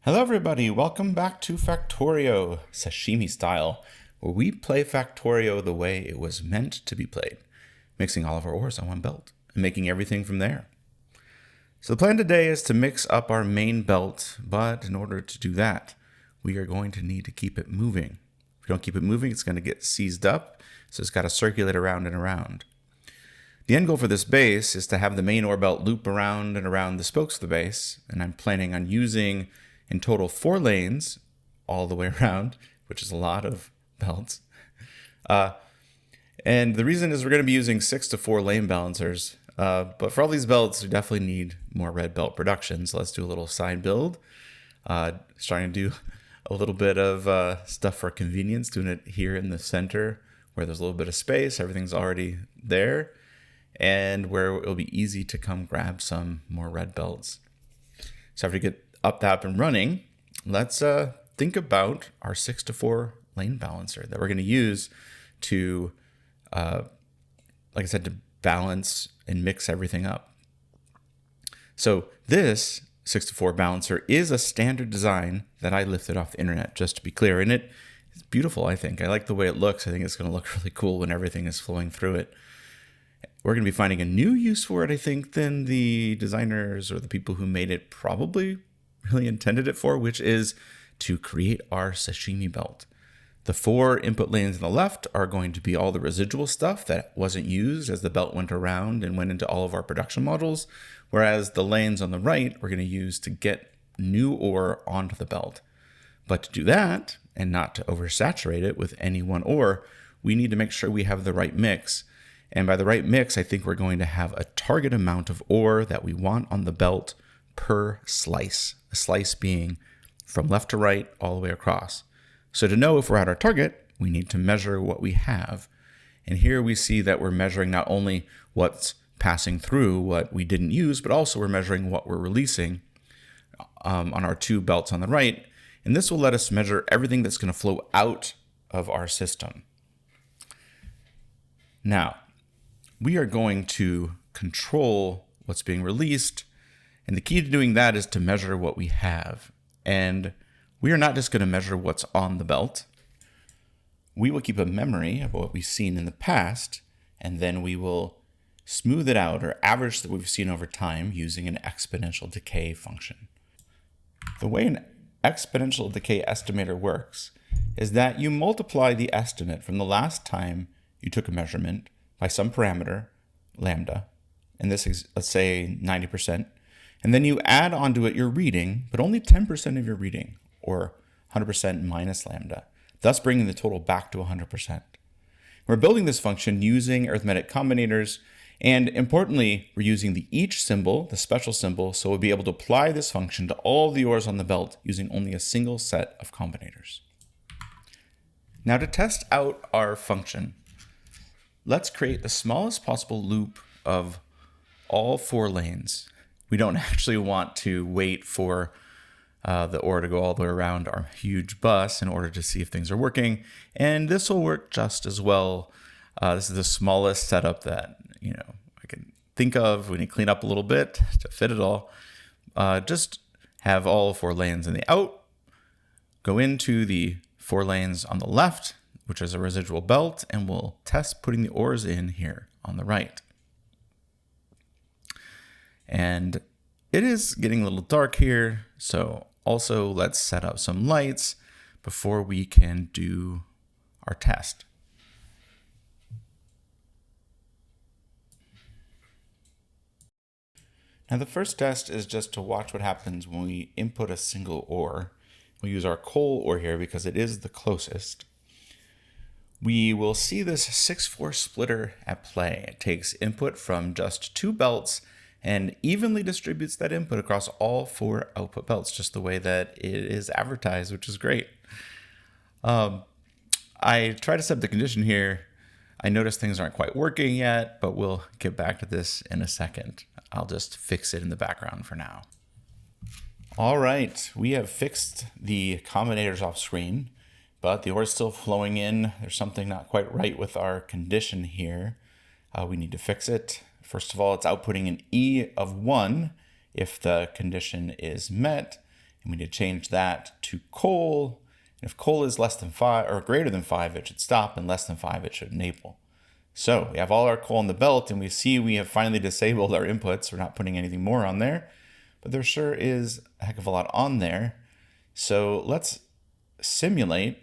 Hello everybody, welcome back to Factorio, Sashimi style, where we play Factorio the way it was meant to be played, mixing all of our ores on one belt and making everything from there. So the plan today is to mix up our main belt, but in order to do that, we are going to need to keep it moving. If we don't keep it moving, it's going to get seized up, so it's got to circulate around and around. The end goal for this base is to have the main ore belt loop around and around the spokes of the base, and I'm planning on using in total 4 lanes all the way around, which is a lot of belts. And the reason is we're going to be using 6 to 4 lane balancers. But for all these belts, we definitely need more red belt production. So let's do a little side build. Starting to do a little bit of stuff for convenience, doing it here in the center where there's a little bit of space. Everything's already there. And where it'll be easy to come grab some more red belts. So after you get up and running, let's think about our 6 to 4 lane balancer that we're going to use to, like I said, to balance and mix everything up. So this 6 to 4 balancer is a standard design that I lifted off the internet, just to be clear. And it's beautiful, I think. I like the way it looks. I think it's going to look really cool when everything is flowing through it. We're going to be finding a new use for it, I think, than the designers or the people who made it probably really intended it for, which is to create our sashimi belt. The 4 input lanes on the left are going to be all the residual stuff that wasn't used as the belt went around and went into all of our production models, whereas the lanes on the right we're going to use to get new ore onto the belt. But to do that, and not to oversaturate it with any one ore, we need to make sure we have the right mix. And by the right mix, I think we're going to have a target amount of ore that we want on the belt per slice, a slice being from left to right all the way across. So to know if we're at our target, we need to measure what we have. And here we see that we're measuring not only what's passing through what we didn't use, but also we're measuring what we're releasing on our 2 belts on the right. And this will let us measure everything that's going to flow out of our system. Now, we are going to control what's being released. And the key to doing that is to measure what we have. And we are not just going to measure what's on the belt. We will keep a memory of what we've seen in the past, and then we will smooth it out or average that we've seen over time using an exponential decay function. The way an exponential decay estimator works is that you multiply the estimate from the last time you took a measurement by some parameter, lambda, and this is, let's say, 90%. And then you add onto it your reading, but only 10% of your reading, or 100% minus lambda, thus bringing the total back to 100%. We're building this function using arithmetic combinators, and importantly, we're using the each symbol, the special symbol, so we'll be able to apply this function to all the ores on the belt using only a single set of combinators. Now to test out our function, let's create the smallest possible loop of all 4 lanes. We don't actually want to wait for the ore to go all the way around our huge bus in order to see if things are working. And this will work just as well. This is the smallest setup that I can think of. We need to clean up a little bit to fit it all. Just have all 4 lanes in the out. Go into the 4 lanes on the left, which is a residual belt, and we'll test putting the ores in here on the right. And it is getting a little dark here, so also let's set up some lights before we can do our test. Now the first test is just to watch what happens when we input a single ore. We'll use our coal ore here because it is the closest. We will see this 6-4 splitter at play. It takes input from just 2 belts and evenly distributes that input across all 4 output belts, just the way that it is advertised, which is great. I try to set the condition here. I notice things aren't quite working yet, but we'll get back to this in a second. I'll just fix it in the background for now. All right, we have fixed the combinators off screen, but the ore is still flowing in. There's something not quite right with our condition here. We need to fix it. First of all, it's outputting an E of 1 if the condition is met. And we need to change that to coal. And if coal is less than 5 or greater than 5, it should stop, and less than 5, it should enable. So we have all our coal in the belt, and we see we have finally disabled our inputs. We're not putting anything more on there, but there sure is a heck of a lot on there. So let's simulate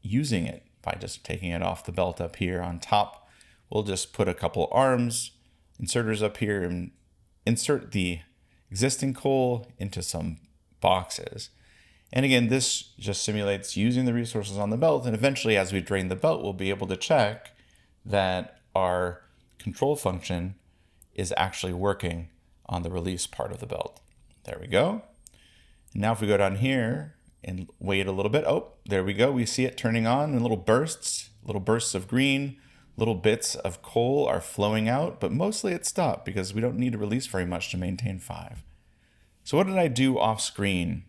using it by just taking it off the belt up here on top. We'll just put a couple arms, inserters up here, and insert the existing coal into some boxes. And again, this just simulates using the resources on the belt. And eventually, as we drain the belt, we'll be able to check that our control function is actually working on the release part of the belt. There we go. And now if we go down here and wait a little bit, oh, there we go. We see it turning on in little bursts of green, little bits of coal are flowing out, but mostly it stopped because we don't need to release very much to maintain 5. So what did I do off screen?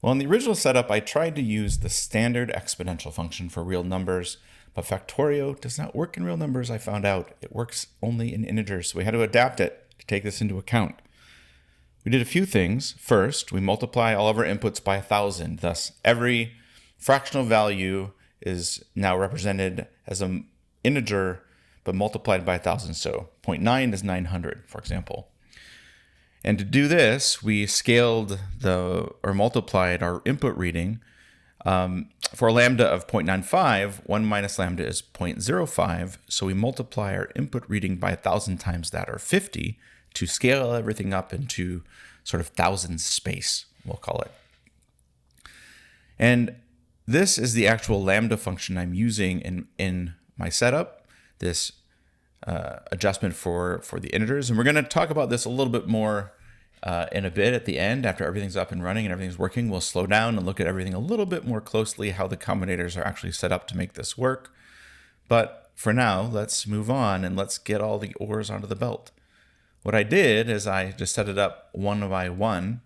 Well, in the original setup, I tried to use the standard exponential function for real numbers, but Factorio does not work in real numbers, I found out. It works only in integers, so we had to adapt it to take this into account. We did a few things. First, we multiply all of our inputs by 1,000. Thus, every fractional value is now represented as an integer, but multiplied by 1,000. So 0.9 is 900, for example. And to do this, we scaled multiplied our input reading. For a lambda of 0.95, 1 minus lambda is 0.05. So we multiply our input reading by 1,000 times that, or 50, to scale everything up into sort of thousands space, we'll call it. And this is the actual lambda function I'm using in my setup, this adjustment for the integers. And we're going to talk about this a little bit more in a bit at the end. After everything's up and running and everything's working, we'll slow down and look at everything a little bit more closely, how the combinators are actually set up to make this work. But for now, let's move on and let's get all the ores onto the belt. What I did is I just set it up one by one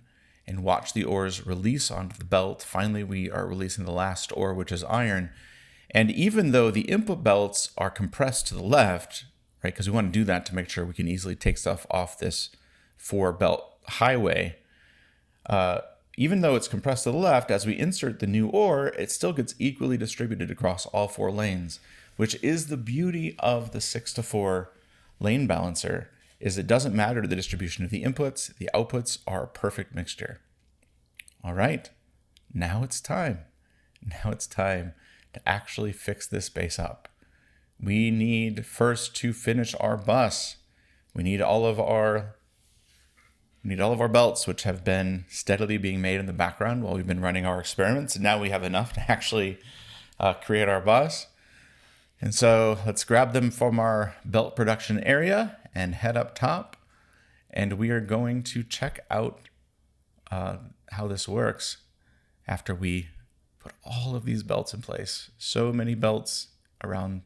and watch the ores release onto the belt. Finally, we are releasing the last ore, which is iron. And even though the input belts are compressed to the left, right, because we want to do that to make sure we can easily take stuff off this 4-belt highway, even though it's compressed to the left, as we insert the new ore, it still gets equally distributed across all 4 lanes, which is the beauty of the 6-to-4 lane balancer, is it doesn't matter to the distribution of the inputs. The outputs are a perfect mixture. All right, now it's time. Now it's time to actually fix this base up. We need first to finish our bus. We need all of our belts, which have been steadily being made in the background while we've been running our experiments. And now we have enough to actually create our bus. And so let's grab them from our belt production area and head up top. And we are going to check out how this works after we put all of these belts in place. So many belts around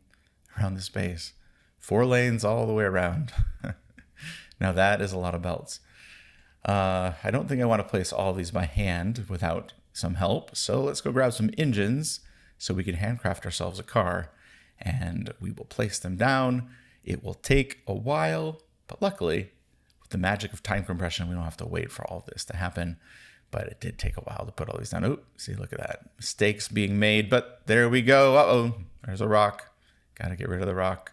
this base. 4 lanes all the way around. Now that is a lot of belts. I don't think I want to place all of these by hand without some help. So let's go grab some engines so we can handcraft ourselves a car, and we will place them down. It will take a while, but luckily, with the magic of time compression, we don't have to wait for all of this to happen. But it did take a while to put all these down. Oh, see, look at that. Mistakes being made, but there we go. Uh-oh, there's a rock. Got to get rid of the rock.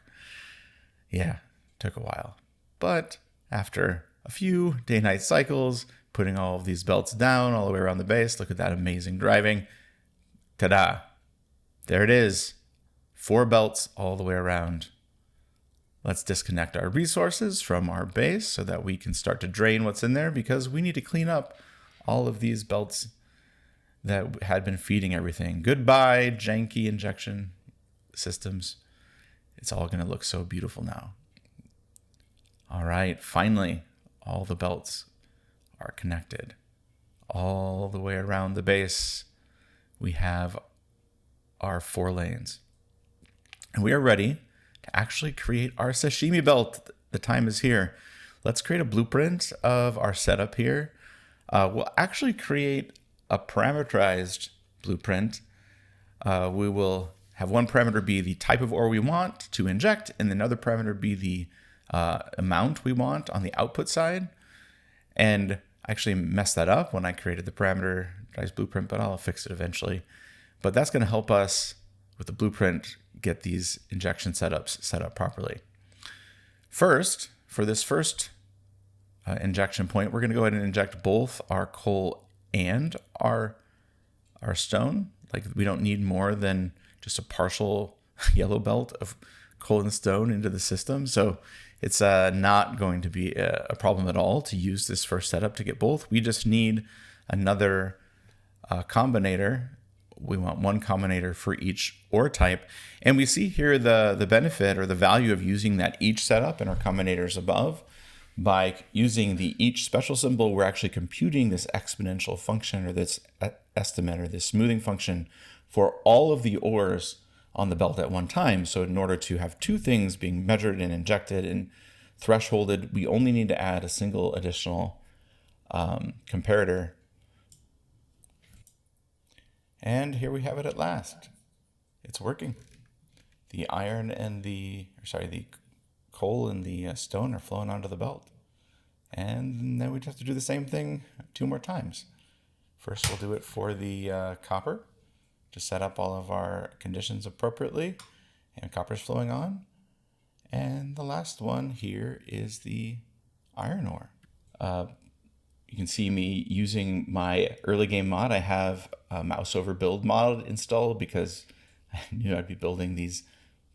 Yeah, took a while. But after a few day-night cycles, putting all of these belts down all the way around the base, look at that amazing driving. Ta-da. There it is. 4 belts all the way around. Let's disconnect our resources from our base so that we can start to drain what's in there, because we need to clean up all of these belts that had been feeding everything. Goodbye, janky injection systems. It's all going to look so beautiful now. All right, finally, all the belts are connected. All the way around the base, we have our 4 lanes. And we are ready to actually create our sashimi belt. The time is here. Let's create a blueprint of our setup here. We'll actually create a parameterized blueprint. We will have one parameter be the type of ore we want to inject, and another parameter be the amount we want on the output side. And actually messed that up when I created the parameterized blueprint, but I'll fix it eventually. But that's going to help us with the blueprint get these injection setups set up properly. First, for this first injection point, we're going to go ahead and inject both our coal and our stone. Like, we don't need more than just a partial yellow belt of coal and stone into the system. So it's not going to be a problem at all to use this first setup to get both. We just need another combinator. We want one combinator for each ore type. And we see here the benefit or the value of using that each setup in our combinators above. By using the each special symbol, we're actually computing this exponential function or this estimator, this smoothing function for all of the ores on the belt at one time. So in order to have two things being measured and injected and thresholded, we only need to add a single additional comparator. And here we have it at last. It's working. The iron and the coal and the stone are flowing onto the belt. And then we just have to do the same thing 2 more times. First, we'll do it for the copper to set up all of our conditions appropriately. And copper's flowing on. And the last one here is the iron ore. You can see me using my early game mod. I have a mouse over build mod installed because I knew I'd be building these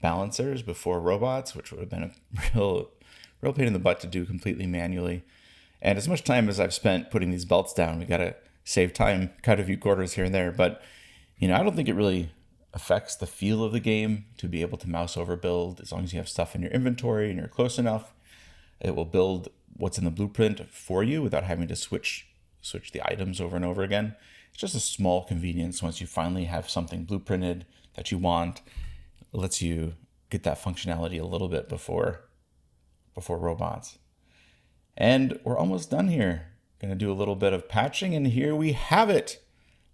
balancers before robots, which would have been a real pain in the butt to do completely manually. And as much time as I've spent putting these belts down, we got to save time, cut a few quarters here and there. But I don't think it really affects the feel of the game to be able to mouse over build. As long as you have stuff in your inventory and you're close enough, it will build what's in the blueprint for you without having to switch the items over and over again. It's just a small convenience once you finally have something blueprinted that you want. It lets you get that functionality a little bit before robots. And we're almost done here. Going to do a little bit of patching, and here we have it.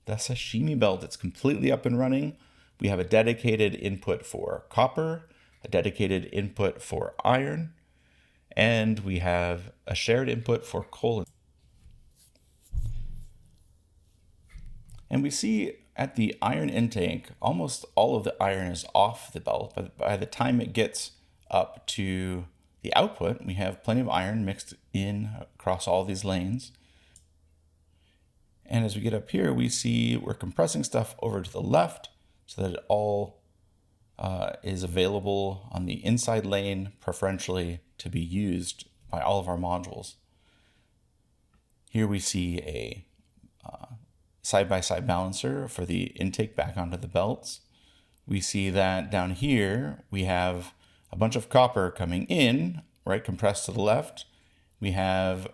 The Sashimi belt. It's completely up and running. We have a dedicated input for copper, a dedicated input for iron, and we have a shared input for coal. And we see at the iron intake, almost all of the iron is off the belt, but by the time it gets up to the output, we have plenty of iron mixed in across all these lanes. And as we get up here, we see we're compressing stuff over to the left so that it all is available on the inside lane, preferentially to be used by all of our modules. Here we see a side-by-side balancer for the intake back onto the belts. We see that down here, we have a bunch of copper coming in, right, compressed to the left. We have,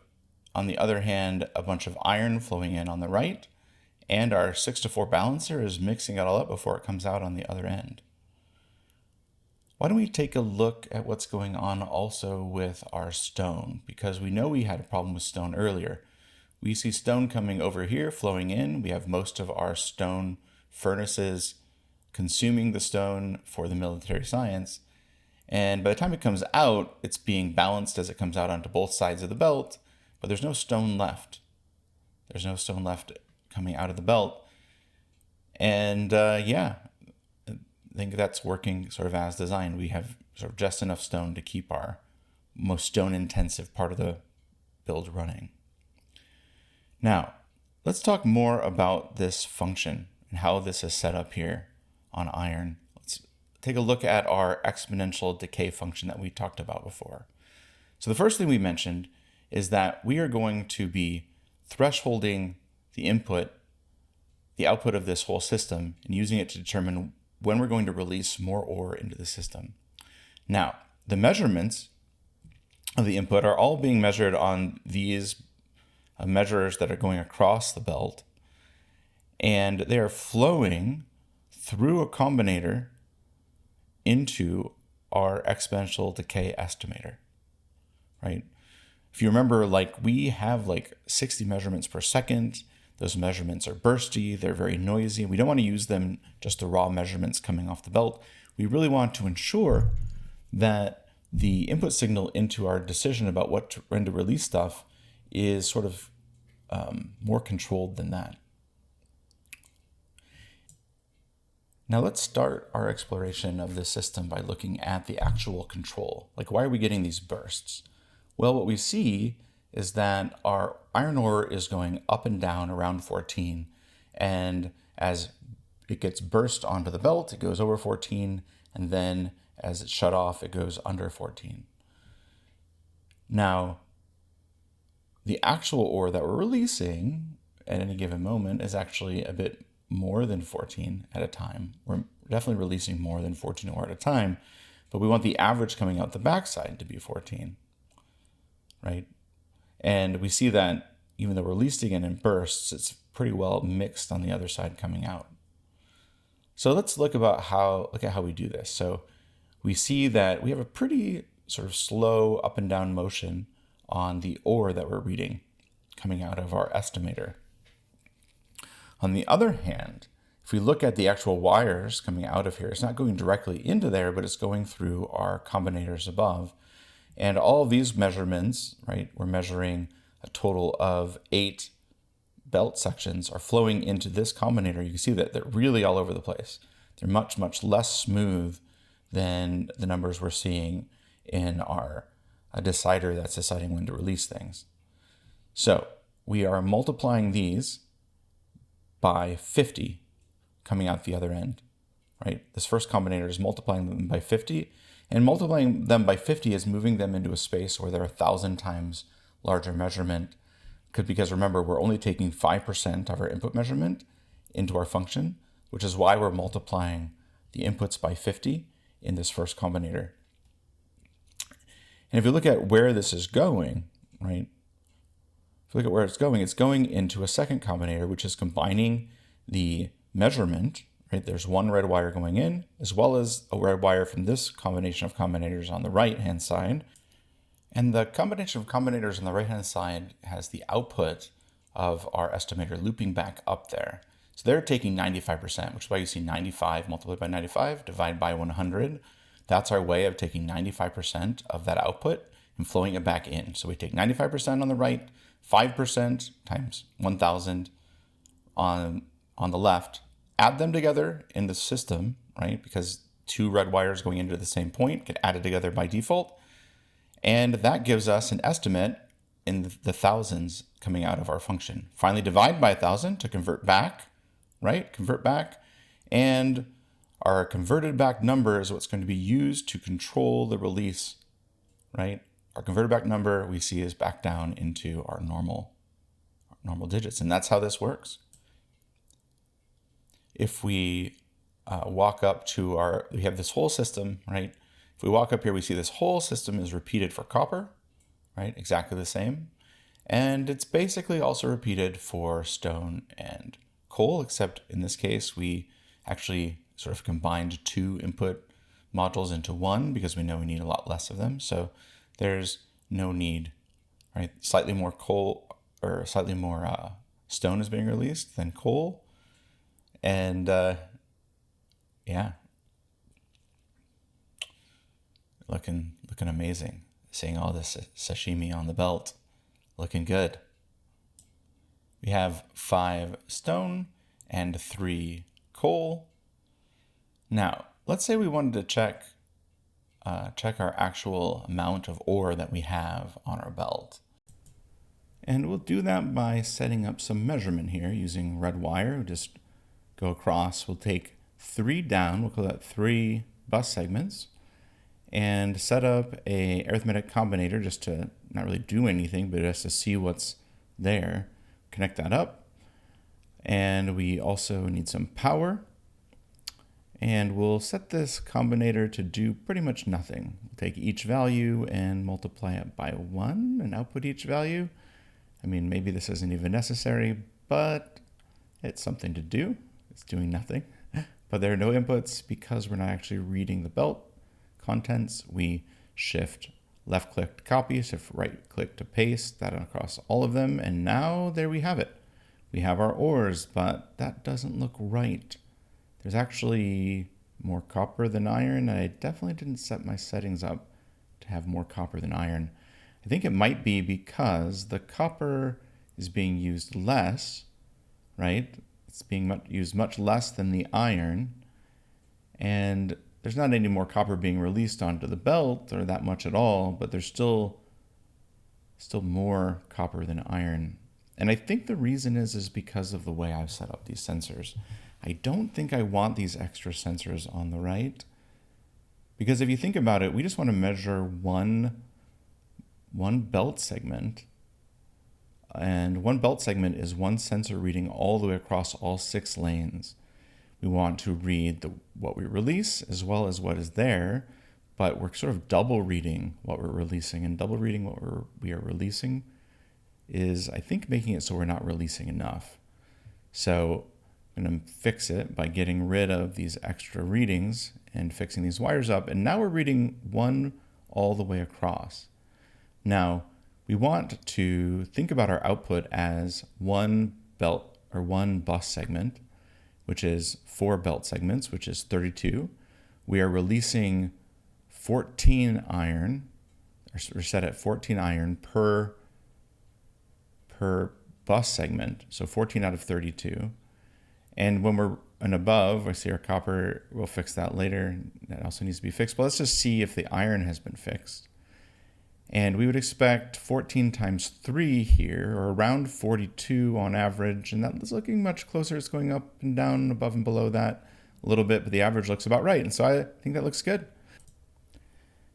on the other hand, a bunch of iron flowing in on the right, and our 6-to-4 balancer is mixing it all up before it comes out on the other end. Why don't we take a look at what's going on also with our stone? Because we know we had a problem with stone earlier. We see stone coming over here, flowing in. We have most of our stone furnaces consuming the stone for the military science. And by the time it comes out, it's being balanced as it comes out onto both sides of the belt, but there's no stone left. There's no stone left coming out of the belt. And I think that's working sort of as designed. We have sort of just enough stone to keep our most stone intensive part of the build running. Now, let's talk more about this function and how this is set up here on iron. Let's take a look at our exponential decay function that we talked about before. So the first thing we mentioned is that we are going to be thresholding the output of this whole system and using it to determine when we're going to release more ore into the system. Now, the measurements of the input are all being measured on these measurers that are going across the belt, and they are flowing through a combinator into our exponential decay estimator, right? If you remember, we have 60 measurements per second. Those measurements are bursty, they're very noisy. We don't want to use them just the raw measurements coming off the belt. We really want to ensure that the input signal into our decision about when to release stuff is sort of more controlled than that. Now let's start our exploration of this system by looking at the actual control. Like, why are we getting these bursts? Well, what we see is that our iron ore is going up and down around 14, and as it gets burst onto the belt, it goes over 14, and then as it's shut off, it goes under 14. Now, the actual ore that we're releasing at any given moment is actually a bit more than 14 at a time. We're definitely releasing more than 14 ore at a time, but we want the average coming out the backside to be 14, right? And we see that even though we're releasing it in bursts, it's pretty well mixed on the other side coming out. So let's look at how we do this. So we see that we have a pretty sort of slow up and down motion on the ore that we're reading coming out of our estimator. On the other hand, if we look at the actual wires coming out of here, it's not going directly into there, but it's going through our combinators above. And all of these measurements, right, we're measuring a total of 8 belt sections are flowing into this combinator. You can see that they're really all over the place. They're much, much less smooth than the numbers we're seeing in our decider that's deciding when to release things. So we are multiplying these by 50 coming out the other end, right? This first combinator is multiplying them by 50, and multiplying them by 50 is moving them into a space where they're 1,000 times larger measurement. Because remember, we're only taking 5% of our input measurement into our function, which is why we're multiplying the inputs by 50 in this first combinator. And if you look at where this is going, right? If you look at where it's going into a second combinator, which is combining the measurement, right? There's one red wire going in, as well as a red wire from this combination of combinators on the right-hand side. And the combination of combinators on the right-hand side has the output of our estimator looping back up there. So they're taking 95%, which is why you see 95 multiplied by 95 divided by 100. That's our way of taking 95% of that output and flowing it back in. So we take 95% on the right, 5% times 1,000 on the left, add them together in the system, right? Because 2 red wires going into the same point get added together by default. And that gives us an estimate in the thousands coming out of our function. Finally, divide by 1,000 to convert back, right? Convert back. And our converted back number is what's going to be used to control the release, right? Our converted back number we see is back down into our normal digits. And that's how this works. If we walk up to we have this whole system, right? If we walk up here, we see this whole system is repeated for copper, right? Exactly the same. And it's basically also repeated for stone and coal, except in this case, we actually sort of combined 2 input modules into one because we know we need a lot less of them. So there's no need, right? Slightly more coal or slightly more stone is being released than coal. And yeah. Looking amazing. Seeing all this sashimi on the belt. Looking good. We have 5 stone and 3 coal. Now, let's say we wanted to check our actual amount of ore that we have on our belt. And we'll do that by setting up some measurement here using red wire. We'll just go across. We'll take 3 down. We'll call that 3 bus segments. And set up a arithmetic combinator just to not really do anything, but just to see what's there. Connect that up. And we also need some power. And we'll set this combinator to do pretty much nothing. We'll take each value and multiply it by 1 and output each value. I mean, maybe this isn't even necessary, but it's something to do. It's doing nothing. But there are no inputs because we're not actually reading the belt contents. We shift left click to copy, shift right click to paste that across all of them. And now there we have it. We have our ores, but that doesn't look right. There's actually more copper than iron. And I definitely didn't set my settings up to have more copper than iron. I think it might be because the copper is being used less, right? It's being used much less than the iron, and there's not any more copper being released onto the belt or that much at all, but there's still more copper than iron. And I think the reason is because of the way I've set up these sensors. I don't think I want these extra sensors on the right, because if you think about it, we just want to measure one belt segment. And one belt segment is one sensor reading all the way across all 6 lanes. We want to read what we release as well as what is there, but we're sort of double reading what we're releasing. And double reading what we are releasing is, I think, making it so we're not releasing enough. So I'm going to fix it by getting rid of these extra readings and fixing these wires up. And now we're reading one all the way across. Now, we want to think about our output as one belt or one bus segment, which is 4 belt segments, which is 32. We are releasing 14 iron, or we're set at 14 iron per bus segment, so 14 out of 32. And when we're and above, I see our copper, we'll fix that later. That also needs to be fixed, but let's just see if the iron has been fixed. And we would expect 14 times 3 here, or around 42 on average. And that is looking much closer. It's going up and down, above and below that a little bit, but the average looks about right. And so I think that looks good.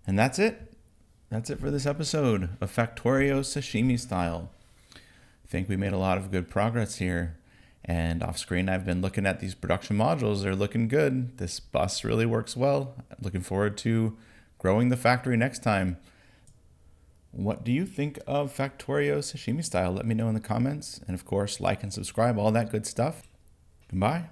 And that's it. That's it for this episode of Factorio Sashimi Style. I think we made a lot of good progress here. And off screen, I've been looking at these production modules. They're looking good. This bus really works well. I'm looking forward to growing the factory next time. What do you think of Factorio Sashimi Style? Let me know in the comments. And of course, like and subscribe, all that good stuff. Goodbye.